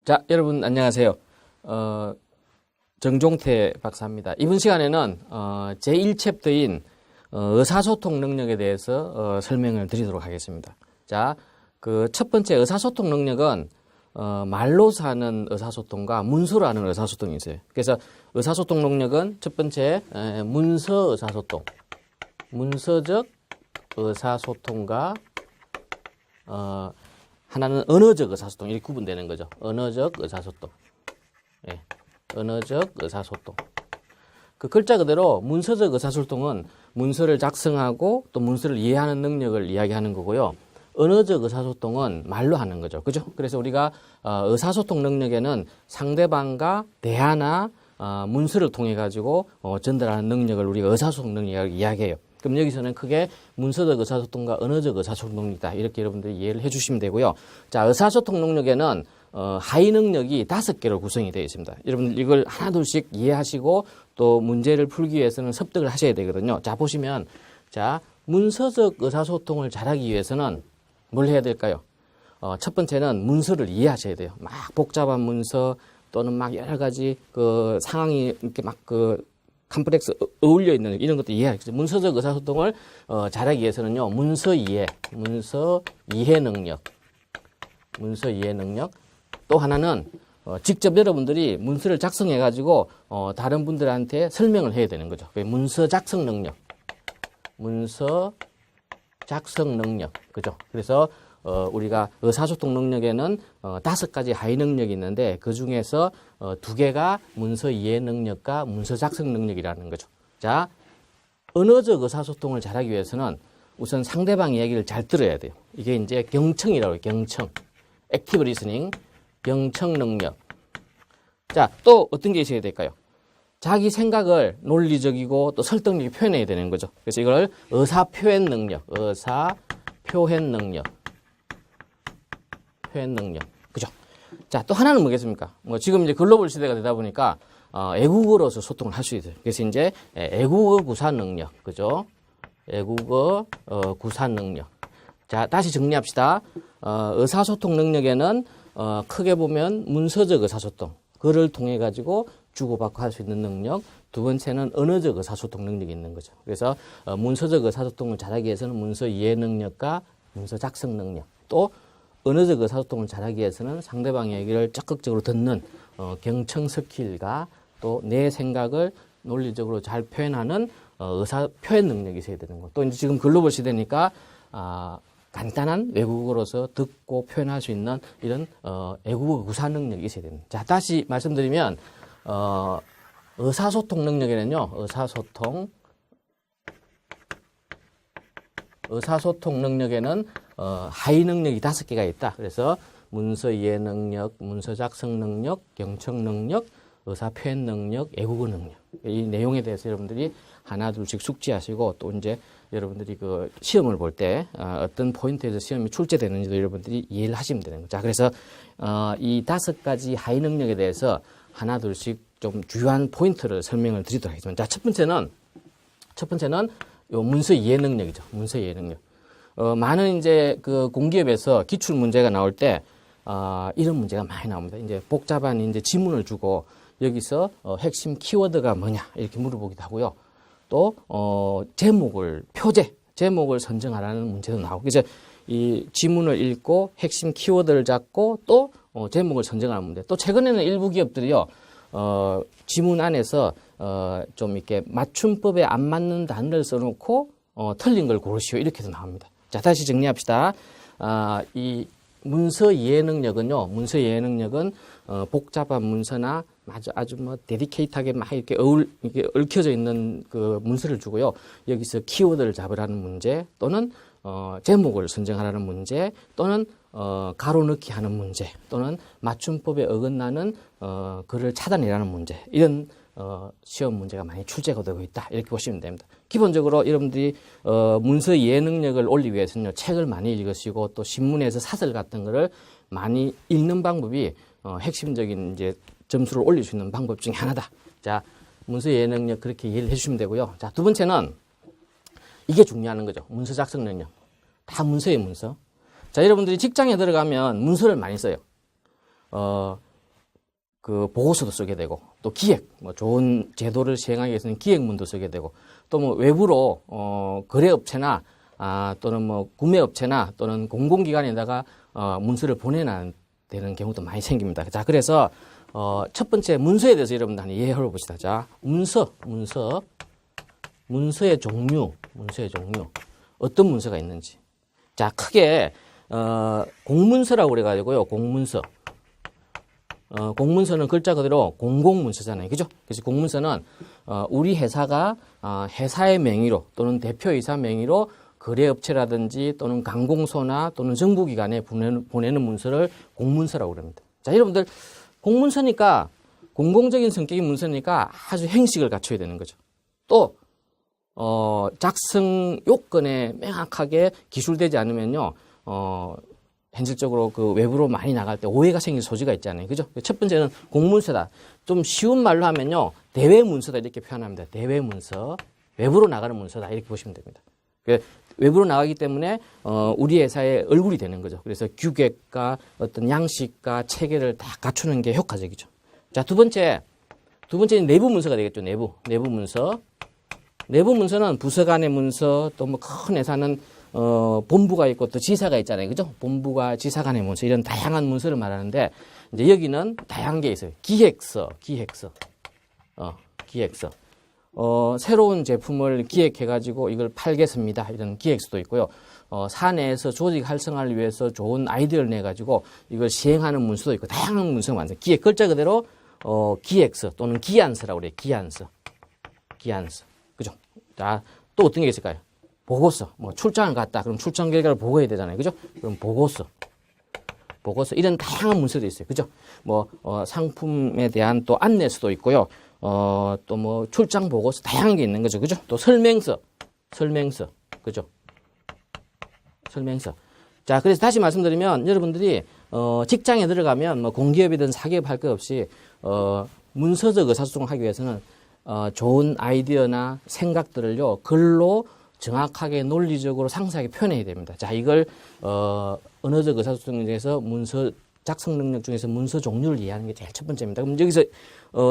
자, 여러분 안녕하세요. 정종태 박사입니다. 이번 시간에는 제1챕터인 의사소통 능력에 대해서 설명을 드리도록 하겠습니다. 자, 그 첫 번째 의사소통 능력은 말로서 하는 의사소통과 문서로 하는 의사소통이 있어요. 그래서 의사소통 능력은 첫 번째 문서 의사소통, 문서적 의사소통과 하나는 언어적 의사소통, 이렇게 구분되는 거죠. 언어적 의사소통. 예, 언어적 의사소통. 그 글자 그대로 문서적 의사소통은 문서를 작성하고 또 문서를 이해하는 능력을 이야기하는 거고요. 언어적 의사소통은 말로 하는 거죠. 그죠? 그래서 우리가 의사소통 능력에는 상대방과 대화나 문서를 통해 가지고 전달하는 능력을 우리가 의사소통 능력이라고 이야기해요. 그럼 여기서는 크게 문서적 의사소통과 언어적 의사소통 능력이다. 이렇게 여러분들이 이해를 해주시면 되고요. 자, 의사소통 능력에는 하위 능력이 5개로 구성이 되어 있습니다. 여러분들 이걸 하나둘씩 이해하시고 또 문제를 풀기 위해서는 습득을 하셔야 되거든요. 자, 보시면 자, 문서적 의사소통을 잘하기 위해서는 뭘 해야 될까요? 첫 번째는 문서를 이해하셔야 돼요. 막 복잡한 문서 또는 막 여러 가지 그 상황이 이렇게 막 컴플렉스 어울려 있는 이런 것도 이해하겠죠. 문서적 의사소통을 잘하기 위해서는요. 문서 이해 능력. 문서 이해 능력. 또 하나는 직접 여러분들이 문서를 작성해 가지고 다른 분들한테 설명을 해야 되는 거죠. 문서 작성 능력. 문서 작성 능력. 그죠? 그래서 우리가 의사소통 능력에는 5가지 하위 능력이 있는데 그 중에서 2개가 문서 이해 능력과 문서 작성 능력이라는 거죠. 자, 언어적 의사소통을 잘하기 위해서는 우선 상대방 이야기를 잘 들어야 돼요. 이게 이제 경청이라고 해요. 경청. 액티브 리스닝, 경청 능력. 자, 또 어떤 게 있어야 될까요? 자기 생각을 논리적이고 또 설득력이 표현해야 되는 거죠. 그래서 이걸 의사표현 능력, 의사표현 능력. 표현 능력. 그죠? 자, 또 하나는 뭐겠습니까? 지금 이제 글로벌 시대가 되다 보니까, 애국어로서 소통을 할 수 있어요. 그래서 이제, 애국어 구사 능력. 그죠? 애국어, 구사 능력. 자, 다시 정리합시다. 의사소통 능력에는, 크게 보면 문서적 의사소통. 그를 통해 가지고 주고받고 할 수 있는 능력. 두 번째는 언어적 의사소통 능력이 있는 거죠. 그래서, 문서적 의사소통을 잘하기 위해서는 문서 이해 능력과 문서 작성 능력. 또, 언어적 의사소통을 잘하기 위해서는 상대방의 얘기를 적극적으로 듣는 경청 스킬과 또 내 생각을 논리적으로 잘 표현하는 의사 표현 능력이 있어야 되는 거. 또 이제 지금 글로벌 시대니까 간단한 외국어로서 듣고 표현할 수 있는 이런 외국어 구사 능력이 있어야 됩니다. 자, 다시 말씀드리면 의사소통 능력에는요. 의사소통 능력에는 하위 능력이 5개가 있다. 그래서 문서 이해 능력, 문서 작성 능력, 경청 능력, 의사 표현 능력, 애국어 능력. 이 내용에 대해서 여러분들이 하나 둘씩 숙지하시고 또 이제 여러분들이 그 시험을 볼 때 어떤 포인트에서 시험이 출제되는지도 여러분들이 이해를 하시면 되는 거죠. 자, 그래서 이 5가지 하위 능력에 대해서 하나 둘씩 좀 주요한 포인트를 설명을 드리도록 하겠습니다. 자, 첫 번째는 요 문서 이해 능력이죠. 문서 이해 능력. 많은 이제 그 공기업에서 기출 문제가 나올 때, 이런 문제가 많이 나옵니다. 이제 복잡한 이제 지문을 주고 여기서 핵심 키워드가 뭐냐 이렇게 물어보기도 하고요. 또, 제목을 선정하라는 문제도 나오고. 그래서 이 지문을 읽고 핵심 키워드를 잡고 또 제목을 선정하는 문제. 또 최근에는 일부 기업들이요, 지문 안에서 좀 이렇게 맞춤법에 안 맞는 단어를 써놓고 틀린 걸 고르시오 이렇게도 나옵니다. 자, 다시 정리합시다. 이 문서 이해 능력은요. 문서 이해 능력은 복잡한 문서나 아주 뭐 데디케이트하게 막 이렇게 얽혀져 있는 그 문서를 주고요. 여기서 키워드를 잡으라는 문제 또는 제목을 선정하라는 문제 또는 가로넣기 하는 문제 또는 맞춤법에 어긋나는 글을 찾아내라는 문제 이런 시험 문제가 많이 출제가 되고 있다 이렇게 보시면 됩니다. 기본적으로 여러분들이 문서 이해 능력을 올리기 위해서는요 책을 많이 읽으시고 또 신문에서 사설 같은 거를 많이 읽는 방법이 핵심적인 이제 점수를 올릴 수 있는 방법 중에 하나다. 자, 문서 이해 능력 그렇게 이해를 해주시면 되고요. 자, 두 번째는 이게 중요한 거죠. 문서 작성 능력. 다 문서예요, 문서. 자, 여러분들이 직장에 들어가면 문서를 많이 써요. 그 보고서도 쓰게 되고 또 기획, 뭐 좋은 제도를 시행하기 위해서는 기획문도 쓰게 되고 또 뭐 외부로 거래업체나 또는 뭐 구매업체나 또는 공공기관에다가 문서를 보내야 되는 경우도 많이 생깁니다. 자, 그래서 첫 번째 문서에 대해서 여러분들 한번 이해해 봅시다. 자, 문서의 종류, 어떤 문서가 있는지. 자, 크게 공문서라고 그래가지고요, 공문서. 공문서는 글자 그대로 공공문서잖아요. 그죠? 그래서 공문서는, 우리 회사가, 회사의 명의로 또는 대표이사 명의로 거래업체라든지 또는 관공서나 또는 정부기관에 보내는 문서를 공문서라고 그럽니다. 자, 여러분들, 공문서니까, 공공적인 성격의 문서니까 아주 행식을 갖춰야 되는 거죠. 또, 작성 요건에 명확하게 기술되지 않으면요, 현실적으로 그 외부로 많이 나갈 때 오해가 생길 소지가 있잖아요. 그죠? 첫 번째는 공문서다. 좀 쉬운 말로 하면요, 대외문서다. 이렇게 표현합니다. 대외문서. 외부로 나가는 문서다. 이렇게 보시면 됩니다. 외부로 나가기 때문에, 우리 회사의 얼굴이 되는 거죠. 그래서 규격과 어떤 양식과 체계를 다 갖추는 게 효과적이죠. 자, 두 번째는 내부 문서가 되겠죠. 내부 문서. 내부 문서는 부서 간의 문서, 또 뭐 큰 회사는 본부가 있고 또 지사가 있잖아요. 그죠? 본부가 지사 간의 문서, 이런 다양한 문서를 말하는데, 이제 여기는 다양한 게 있어요. 기획서. 새로운 제품을 기획해가지고 이걸 팔겠습니다. 이런 기획서도 있고요. 사내에서 조직 활성화를 위해서 좋은 아이디어를 내가지고 이걸 시행하는 문서도 있고, 다양한 문서가 많아요. 기획, 글자 그대로, 기획서 또는 기안서라고 그래요. 기안서. 그죠? 자, 또 어떤 게 있을까요? 보고서. 뭐 출장을 갔다. 그럼 출장 결과를 보고해야 되잖아요. 그죠? 그럼 보고서. 이런 다양한 문서도 있어요. 그죠? 뭐, 상품에 대한 또 안내서도 있고요. 또 뭐 출장 보고서 다양한 게 있는 거죠. 그죠? 또 설명서. 그죠? 설명서. 자, 그래서 다시 말씀드리면 여러분들이, 직장에 들어가면 뭐 공기업이든 사기업 할 것 없이, 문서적 의사소통을 하기 위해서는 좋은 아이디어나 생각들을요, 글로 정확하게 논리적으로 상세하게 표현해야 됩니다. 자, 이걸, 언어적 의사소통 중에서 문서 작성 능력 중에서 문서 종류를 이해하는 게 제일 첫 번째입니다. 그럼 여기서,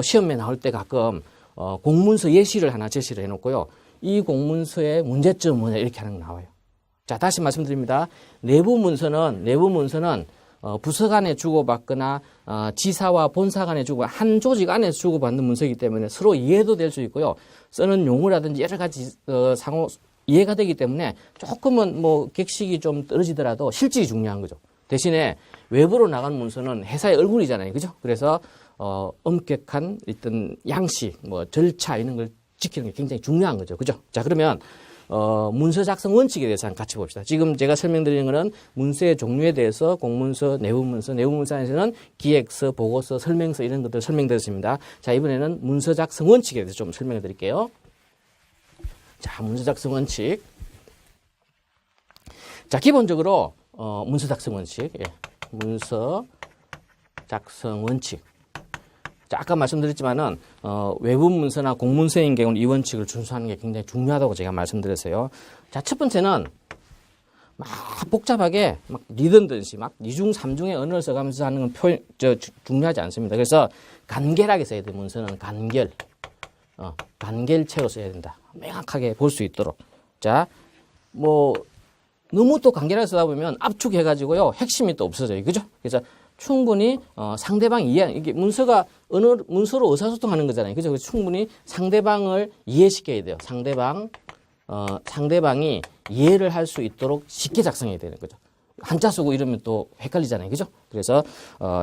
시험에 나올 때 가끔, 공문서 예시를 하나 제시를 해놓고요. 이 공문서의 문제점은 뭐냐, 이렇게 하는 거 나와요. 자, 다시 말씀드립니다. 내부 문서는, 부서 간에 주고받거나, 지사와 본사 간에 한 조직 안에서 주고받는 문서이기 때문에 서로 이해도 될 수 있고요. 쓰는 용어라든지 여러 가지, 상호 이해가 되기 때문에 조금은 뭐 객식이 좀 떨어지더라도 실질이 중요한 거죠. 대신에 외부로 나간 문서는 회사의 얼굴이잖아요. 그죠? 그래서, 엄격한 어떤 양식, 뭐 절차 이런 걸 지키는 게 굉장히 중요한 거죠. 그죠? 자, 그러면, 문서 작성 원칙에 대해서 한번 같이 봅시다. 지금 제가 설명드리는 거는 문서의 종류에 대해서 공문서, 내부문서 안에서는 기획서, 보고서, 설명서 이런 것들 설명드렸습니다. 자, 이번에는 문서 작성 원칙에 대해서 좀 설명해 드릴게요. 자, 문서 작성 원칙. 자, 기본적으로, 문서 작성 원칙. 예. 문서 작성 원칙. 자, 아까 말씀드렸지만은, 외부 문서나 공문서인 경우는 이 원칙을 준수하는 게 굉장히 중요하다고 제가 말씀드렸어요. 자, 첫 번째는 막 복잡하게 막 리듬듯이 막 이중, 삼중의 언어를 써가면서 하는 건 중요하지 않습니다. 그래서 간결하게 써야 돼요. 문서는 간결체로 써야 된다. 명확하게 볼 수 있도록. 자, 뭐, 너무 또 간결하게 쓰다 보면 압축해가지고요. 핵심이 또 없어져요. 그죠? 그래서 충분히, 상대방이 이게 문서로 의사소통하는 거잖아요. 그죠? 그래서 충분히 상대방을 이해시켜야 돼요. 상대방이 이해를 할 수 있도록 쉽게 작성해야 되는 거죠. 한자 쓰고 이러면 또 헷갈리잖아요. 그죠? 그래서,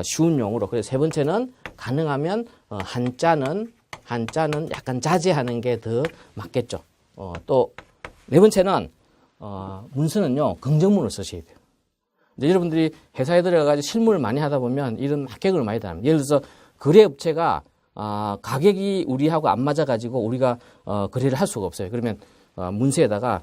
쉬운 용어로. 그래서 세 번째는 가능하면, 한자는 약간 자제하는 게 더 맞겠죠. 또, 네 번째는, 문서는요, 긍정문을 쓰셔야 돼요. 이제 여러분들이 회사에 들어가가지고 실무를 많이 하다 보면 이런 합격을 많이 당합니다. 예를 들어서 거래업체가, 가격이 우리하고 안 맞아가지고 우리가, 거래를 할 수가 없어요. 그러면, 문서에다가,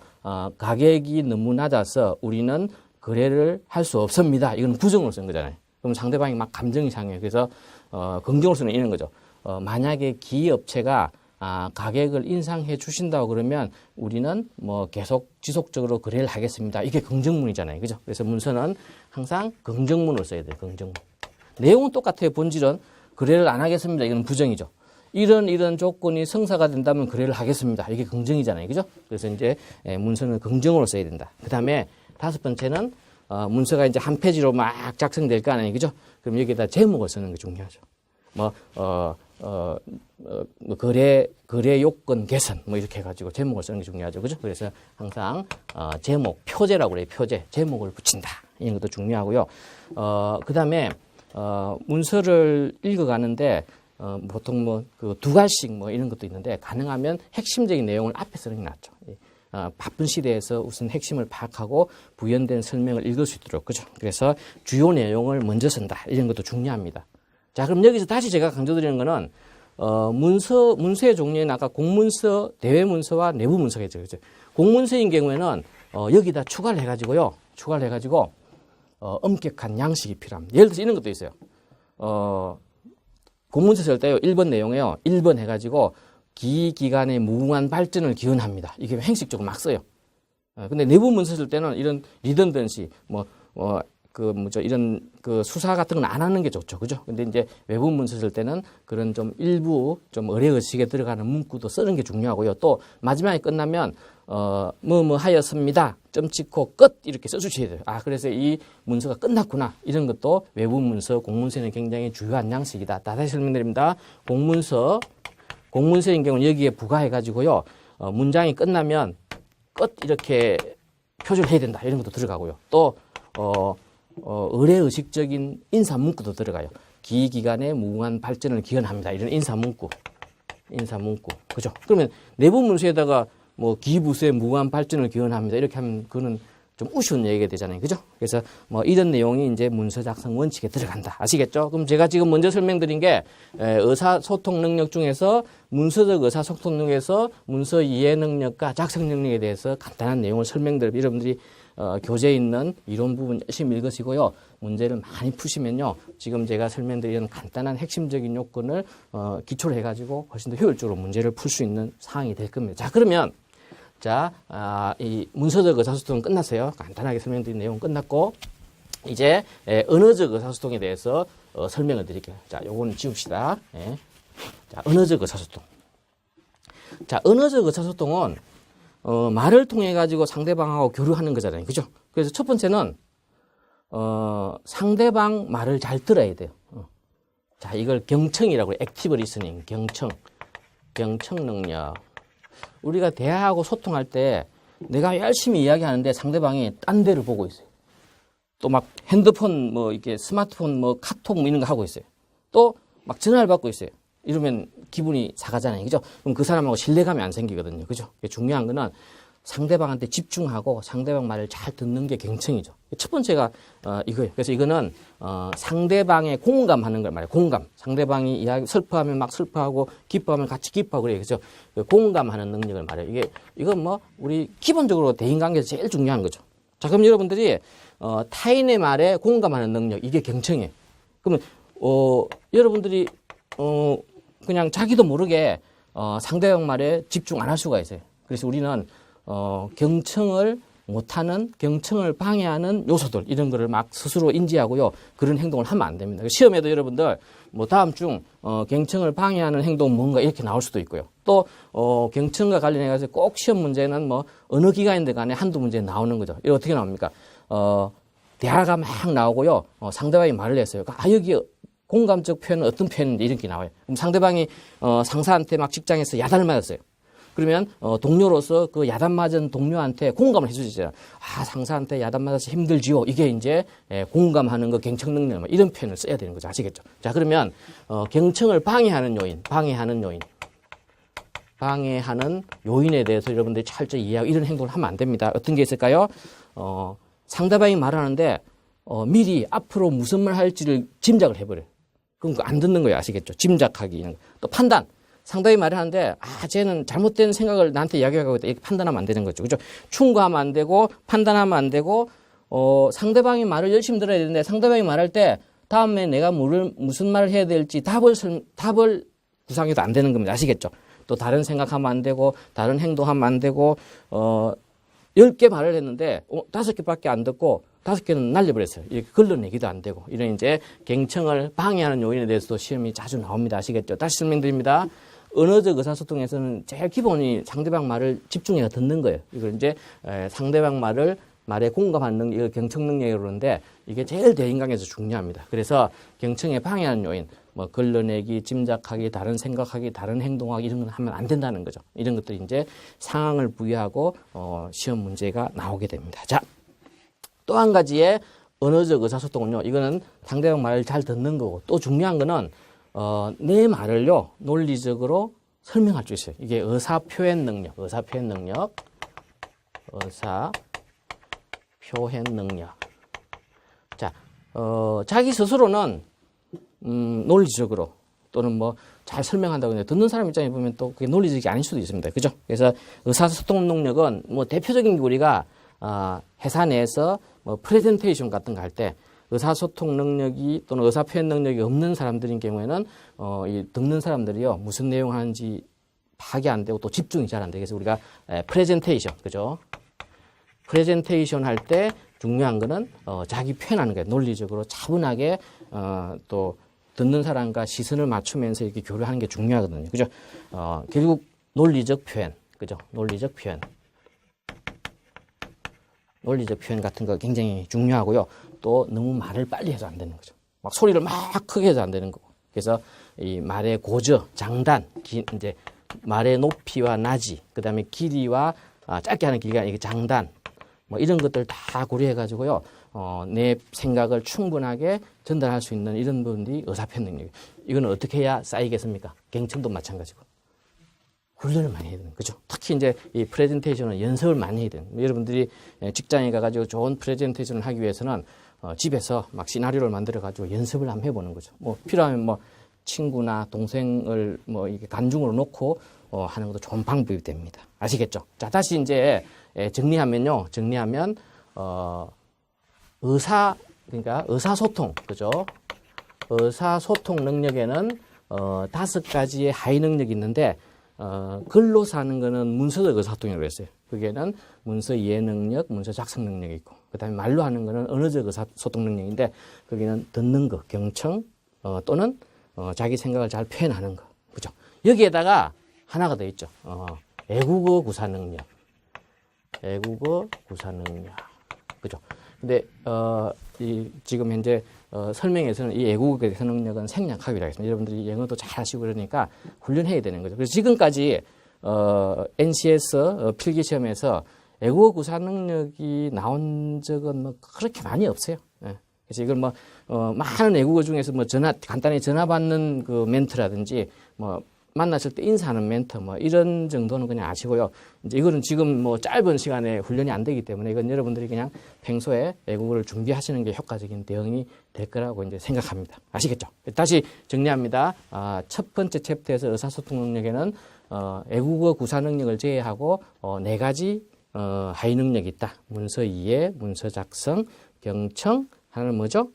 가격이 너무 낮아서 우리는 거래를 할 수 없습니다. 이건 부정으로 쓴 거잖아요. 그럼 상대방이 막 감정이 상해요. 그래서, 긍정으로 쓰는 이런 거죠. 만약에 기업체가 가격을 인상해 주신다고 그러면 우리는 뭐 계속 지속적으로 거래를 하겠습니다. 이게 긍정문이잖아요. 그죠? 그래서 문서는 항상 긍정문으로 써야 돼요. 긍정문. 내용은 똑같아요. 본질은 거래를 안 하겠습니다. 이건 부정이죠. 이런 조건이 성사가 된다면 거래를 하겠습니다. 이게 긍정이잖아요. 그죠? 그래서 이제 문서는 긍정으로 써야 된다. 그 다음에 5번째는 문서가 이제 한 페이지로 막 작성될 거 아니에요. 그죠? 그럼 여기에다 제목을 쓰는 게 중요하죠. 거래 요건 개선 뭐 이렇게 해가지고 제목을 쓰는 게 중요하죠. 그죠? 그래서 항상 제목, 표제라고 그래요. 표제. 제목을 붙인다. 이런 것도 중요하고요. 그 다음에 문서를 읽어가는데 보통 뭐 그 2갈씩 뭐 이런 것도 있는데 가능하면 핵심적인 내용을 앞에 쓰는 게 낫죠. 바쁜 시대에서 우선 핵심을 파악하고 부연된 설명을 읽을 수 있도록. 그죠? 그래서 주요 내용을 먼저 쓴다. 이런 것도 중요합니다. 자, 그럼 여기서 다시 제가 강조드리는 거는 문서의 종류에는 아까 공문서, 대외문서와 내부문서가 있죠. 그죠? 공문서인 경우에는 여기다 추가를 해가지고요. 엄격한 양식이 필요합니다. 예를 들어서 이런 것도 있어요. 공문서 쓸 때요. 1번 내용에요. 1번 해가지고 기기간의 무궁한 발전을 기원합니다. 이게 행식적으로 막 써요. 근데 내부 문서 쓸 때는 이런 리던던시, 이런 그 수사 같은 건 안 하는 게 좋죠. 그죠? 근데 이제 외부 문서 쓸 때는 그런 좀 일부 좀 의례의식에 들어가는 문구도 쓰는 게 중요하고요. 또 마지막에 끝나면, 하였습니다. 점 찍고 끝! 이렇게 써주셔야 돼요. 그래서 이 문서가 끝났구나. 이런 것도 외부 문서, 공문서는 굉장히 중요한 양식이다. 다시 설명드립니다. 공문서인 경우는 여기에 부가해가지고요. 문장이 끝나면 끝! 이렇게 표시를 해야 된다. 이런 것도 들어가고요. 또, 의례의식적인 인사 문구도 들어가요. 기기간의 무궁한 발전을 기원합니다. 이런 인사 문구. 그죠? 그러면 내부 문서에다가 기부서의 무궁한 발전을 기원합니다. 이렇게 하면 그거는 좀 우스운 얘기가 되잖아요. 그죠? 그래서 이런 내용이 이제 문서 작성 원칙에 들어간다. 아시겠죠? 그럼 제가 지금 먼저 설명드린 게 의사소통 능력 중에서 문서적 의사소통 능력에서 문서 이해 능력과 작성 능력에 대해서 간단한 내용을 설명드리고 여러분들이 교재에 있는 이론 부분 열심히 읽으시고요. 문제를 많이 푸시면요. 지금 제가 설명드리는 간단한 핵심적인 요건을 기초로 해가지고 훨씬 더 효율적으로 문제를 풀 수 있는 상황이 될 겁니다. 자, 그러면 이 문서적 의사소통은 끝났어요. 간단하게 설명드린 내용은 끝났고 이제 언어적 의사소통에 대해서 설명을 드릴게요. 자, 요거는 지웁시다. 자, 언어적 의사소통. 자, 언어적 의사소통은 말을 통해 가지고 상대방하고 교류하는 거잖아요. 그죠? 그래서 첫 번째는 상대방 말을 잘 들어야 돼요. 자, 이걸 경청이라고 해요. 액티브 리스닝, 경청 능력. 우리가 대화하고 소통할 때 내가 열심히 이야기하는데 상대방이 딴 데를 보고 있어요. 또 막 핸드폰 이렇게 스마트폰 카톡 이런 거 하고 있어요. 또 막 전화를 받고 있어요. 이러면 기분이 상하잖아요. 그죠? 그럼 그 사람하고 신뢰감이 안 생기거든요. 그죠? 중요한 거는 상대방한테 집중하고 상대방 말을 잘 듣는 게 경청이죠. 첫 번째가 이거예요. 그래서 이거는 상대방의 공감하는 걸 말해요. 공감. 상대방이 이야기 슬퍼하면 막 슬퍼하고 기뻐하면 같이 기뻐하고 그래요. 그래서 공감하는 능력을 말해요. 이건 우리 기본적으로 대인관계에서 제일 중요한 거죠. 자, 그럼 여러분들이 타인의 말에 공감하는 능력 이게 경청이에요. 그러면 여러분들이 그냥 자기도 모르게 상대방 말에 집중 안 할 수가 있어요. 그래서 우리는 경청을 못하는, 경청을 방해하는 요소들 이런 거를 막 스스로 인지하고요. 그런 행동을 하면 안 됩니다. 시험에도 여러분들 다음 중 경청을 방해하는 행동은 뭔가 이렇게 나올 수도 있고요. 또 경청과 관련해서 꼭 시험 문제는 어느 기관인데 간에 한두 문제 나오는 거죠. 이거 어떻게 나옵니까? 대화가 막 나오고요. 상대방이 말을 했어요. 여기 공감적 표현은 어떤 표현인지 이렇게 나와요. 그럼 상대방이 상사한테 막 직장에서 야단을 맞았어요. 그러면 동료로서 그 야단 맞은 동료한테 공감을 해주잖아요. 상사한테 야단 맞아서 힘들지요. 이게 이제 공감하는 거, 경청 능력 이런 표현을 써야 되는 거죠. 아시겠죠? 자, 그러면 경청을 방해하는 요인에 대해서 여러분들이 철저히 이해하고 이런 행동을 하면 안 됩니다. 어떤 게 있을까요? 상대방이 말하는데 미리 앞으로 무슨 말 할지를 짐작을 해버려요. 그럼 안 듣는 거예요. 아시겠죠? 짐작하기. 이런 거. 또 판단. 상대방이 말을 하는데 쟤는 잘못된 생각을 나한테 이야기하고 있다. 이렇게 판단하면 안 되는 거죠. 그죠? 충고하면 안 되고 판단하면 안 되고 상대방이 말을 열심히 들어야 되는데 상대방이 말할 때 다음에 내가 무슨 말을 해야 될지 답을 구상해도 안 되는 겁니다. 아시겠죠? 또 다른 생각하면 안 되고 다른 행동하면 안 되고 10개 말을 했는데 5개밖에 안 듣고 5개는 날려버렸어요. 이렇게 걸러내기도 안 되고. 이런 이제 갱청을 방해하는 요인에 대해서도 시험이 자주 나옵니다. 아시겠죠? 다시 설명드립니다. 언어적 의사소통에서는 제일 기본이 상대방 말을 집중해서 듣는 거예요. 이걸 이제 상대방 말에 공감하는 능력, 이걸 경청 능력이라고 그러는데 이게 제일 대인강에서 중요합니다. 그래서 경청에 방해하는 요인, 뭐 걸러내기, 짐작하기, 다른 생각하기, 다른 행동하기 이런 건 하면 안 된다는 거죠. 이런 것들이 이제 상황을 부여하고 시험 문제가 나오게 됩니다. 자, 또 한 가지의 언어적 의사소통은요. 이거는 상대방 말을 잘 듣는 거고 또 중요한 거는 내 말을요 논리적으로 설명할 수 있어요. 이게 의사표현 능력. 자, 자기 스스로는 논리적으로 또는 뭐 잘 설명한다고 하는데 듣는 사람 입장에 보면 또 그게 논리적이 아닐 수도 있습니다. 그죠? 그래서 의사소통 능력은 뭐 대표적인 게 우리가 회사 내에서 뭐 프레젠테이션 같은 거 할 때 의사소통 능력이 또는 의사표현 능력이 없는 사람들인 경우에는 이 듣는 사람들이요 무슨 내용 하는지 파악이 안 되고 또 집중이 잘 안 되고 그래서 우리가 프레젠테이션 그죠? 프레젠테이션 할 때 중요한 거는 자기 표현하는 거예요. 논리적으로 차분하게 또 듣는 사람과 시선을 맞추면서 이렇게 교류하는 게 중요하거든요. 그죠? 결국 논리적 표현, 그죠? 논리적 표현 같은 거 굉장히 중요하고요. 또 너무 말을 빨리 해서 안 되는 거죠. 막 소리를 막 크게 해서 안 되는 거고. 그래서 이 말의 고저, 장단, 이제 말의 높이와 낮이, 그 다음에 길이와 짧게 하는 길이가 이게 장단, 뭐 이런 것들 다 고려해 가지고요. 내 생각을 충분하게 전달할 수 있는 이런 부분이 의사표현 능력. 이거는 어떻게 해야 쌓이겠습니까? 경청도 마찬가지고. 훈련을 많이 해야 되는 거죠. 특히 이제 이 프레젠테이션은 연습을 많이 해야 되는. 여러분들이 직장에 가가지고 좋은 프레젠테이션을 하기 위해서는 집에서 막 시나리오를 만들어 가지고 연습을 한번 해보는 거죠. 뭐 필요하면 뭐 친구나 동생을 뭐 이게 간중으로 놓고 하는 것도 좋은 방법이 됩니다. 아시겠죠? 자, 다시 이제 정리하면 그러니까 의사소통, 그죠? 의사소통 능력에는 5가지의 하위 능력이 있는데 글로서 하는 거는 문서적 의사소통이라고 했어요. 그게는 문서 이해 능력, 문서 작성 능력이 있고, 그 다음에 말로 하는 거는 언어적 의사소통 능력인데, 거기는 듣는 거, 경청, 또는 자기 생각을 잘 표현하는 거. 그죠? 여기에다가 하나가 더 있죠. 애국어 구사 능력. 그죠? 근데, 지금 현재, 설명에서는 이 애국어 구사 능력은 생략하기로 하겠습니다. 여러분들이 영어도 잘 하시고 그러니까 훈련해야 되는 거죠. 그래서 지금까지, NCS 필기시험에서 애국어 구사 능력이 나온 적은 뭐 그렇게 많이 없어요. 예. 그래서 이걸 뭐, 많은 애국어 중에서 뭐 간단히 전화 받는 그 멘트라든지 뭐, 만났을 때 인사하는 멘트 뭐 이런 정도는 그냥 아시고요. 이제 이거는 지금 뭐 짧은 시간에 훈련이 안 되기 때문에 이건 여러분들이 그냥 평소에 외국어를 준비하시는 게 효과적인 대응이 될 거라고 이제 생각합니다. 아시겠죠? 다시 정리합니다. 첫 번째 챕터에서 의사소통 능력에는 외국어 구사 능력을 제외하고 4가지 하위 능력이 있다. 문서 이해, 문서 작성, 경청, 하나는 뭐죠?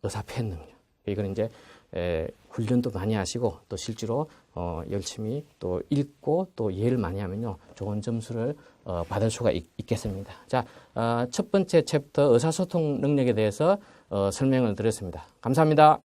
의사표현 능력. 이건 이제 훈련도 많이 하시고 또 실제로 열심히 또 읽고 또 이해를 많이 하면요 좋은 점수를 받을 수가 있겠습니다. 자, 첫 번째 챕터 의사소통 능력에 대해서 설명을 드렸습니다. 감사합니다.